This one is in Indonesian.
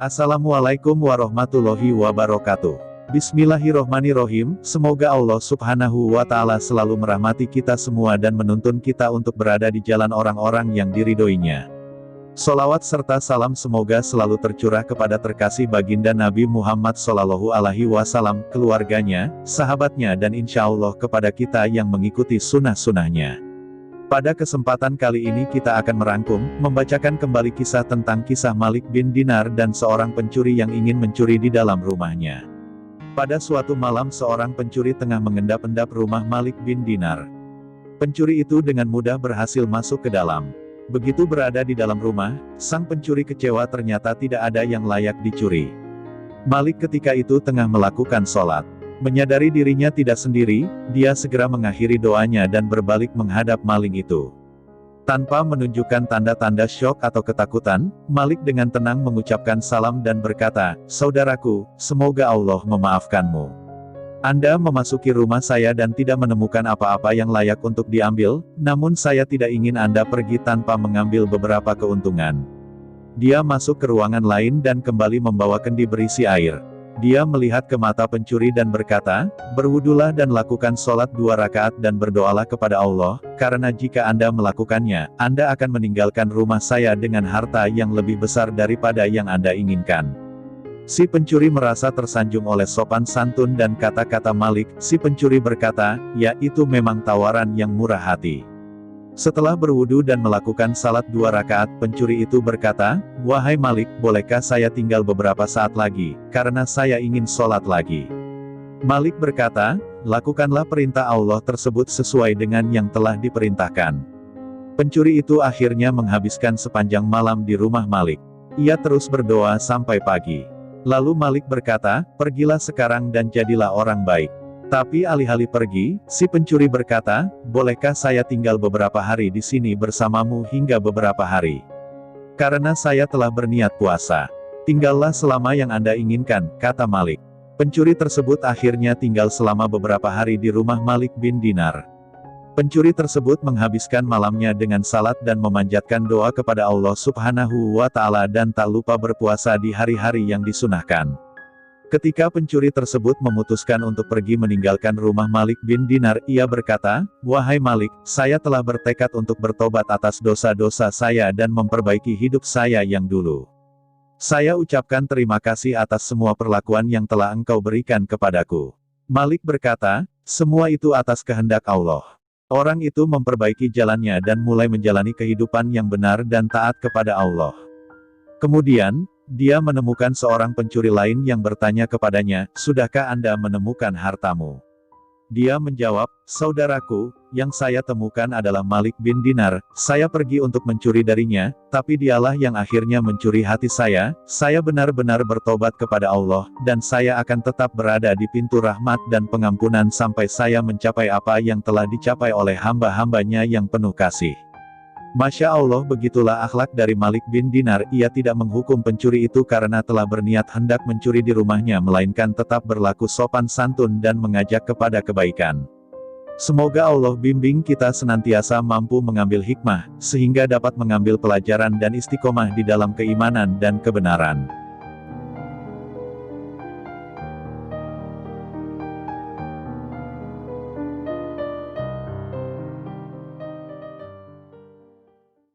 Assalamualaikum warahmatullahi wabarakatuh. Bismillahirrohmanirrohim, semoga Allah subhanahu wa ta'ala selalu merahmati kita semua dan menuntun kita untuk berada di jalan orang-orang yang diridhoinya. Sholawat serta salam semoga selalu tercurah kepada terkasih baginda Nabi Muhammad SAW, keluarganya, sahabatnya dan insya Allah kepada kita yang mengikuti sunnah-sunnahnya. Pada kesempatan kali ini kita akan merangkum, membacakan kembali kisah tentang kisah Malik bin Dinar dan seorang pencuri yang ingin mencuri di dalam rumahnya. Pada suatu malam seorang pencuri tengah mengendap-endap rumah Malik bin Dinar. Pencuri itu dengan mudah berhasil masuk ke dalam. Begitu berada di dalam rumah, sang pencuri kecewa ternyata tidak ada yang layak dicuri. Malik ketika itu tengah melakukan sholat. Menyadari dirinya tidak sendiri, dia segera mengakhiri doanya dan berbalik menghadap maling itu. Tanpa menunjukkan tanda-tanda syok atau ketakutan, Malik dengan tenang mengucapkan salam dan berkata, "Saudaraku, semoga Allah memaafkanmu. Anda memasuki rumah saya dan tidak menemukan apa-apa yang layak untuk diambil, namun saya tidak ingin Anda pergi tanpa mengambil beberapa keuntungan." Dia masuk ke ruangan lain dan kembali membawa kendi berisi air. Dia melihat ke mata pencuri dan berkata, "Berwudulah dan lakukan sholat 2 rakaat dan berdoalah kepada Allah, karena jika Anda melakukannya, Anda akan meninggalkan rumah saya dengan harta yang lebih besar daripada yang Anda inginkan." Si pencuri merasa tersanjung oleh sopan santun dan kata-kata Malik. Si pencuri berkata, "Ya, itu memang tawaran yang murah hati." Setelah berwudu dan melakukan salat 2 rakaat, pencuri itu berkata, "Wahai Malik, bolehkah saya tinggal beberapa saat lagi, karena saya ingin sholat lagi?" Malik berkata, "Lakukanlah perintah Allah tersebut sesuai dengan yang telah diperintahkan." Pencuri itu akhirnya menghabiskan sepanjang malam di rumah Malik. Ia terus berdoa sampai pagi. Lalu Malik berkata, "Pergilah sekarang dan jadilah orang baik." Tapi alih-alih pergi, si pencuri berkata, "Bolehkah saya tinggal beberapa hari di sini bersamamu hingga beberapa hari? Karena saya telah berniat puasa." "Tinggallah selama yang Anda inginkan," kata Malik. Pencuri tersebut akhirnya tinggal selama beberapa hari di rumah Malik bin Dinar. Pencuri tersebut menghabiskan malamnya dengan salat dan memanjatkan doa kepada Allah subhanahu wa ta'ala dan tak lupa berpuasa di hari-hari yang disunahkan. Ketika pencuri tersebut memutuskan untuk pergi meninggalkan rumah Malik bin Dinar, ia berkata, "Wahai Malik, saya telah bertekad untuk bertobat atas dosa-dosa saya dan memperbaiki hidup saya yang dulu. Saya ucapkan terima kasih atas semua perlakuan yang telah engkau berikan kepadaku." Malik berkata, "Semua itu atas kehendak Allah." Orang itu memperbaiki jalannya dan mulai menjalani kehidupan yang benar dan taat kepada Allah. Kemudian, dia menemukan seorang pencuri lain yang bertanya kepadanya, "Sudahkah Anda menemukan hartamu?" Dia menjawab, "Saudaraku, yang saya temukan adalah Malik bin Dinar. Saya pergi untuk mencuri darinya, tapi dialah yang akhirnya mencuri hati saya. Saya benar-benar bertobat kepada Allah, dan saya akan tetap berada di pintu rahmat dan pengampunan sampai saya mencapai apa yang telah dicapai oleh hamba-hambanya yang penuh kasih." Masya Allah, begitulah akhlak dari Malik bin Dinar. Ia tidak menghukum pencuri itu karena telah berniat hendak mencuri di rumahnya, melainkan tetap berlaku sopan santun dan mengajak kepada kebaikan. Semoga Allah bimbing kita senantiasa mampu mengambil hikmah, sehingga dapat mengambil pelajaran dan istiqomah di dalam keimanan dan kebenaran.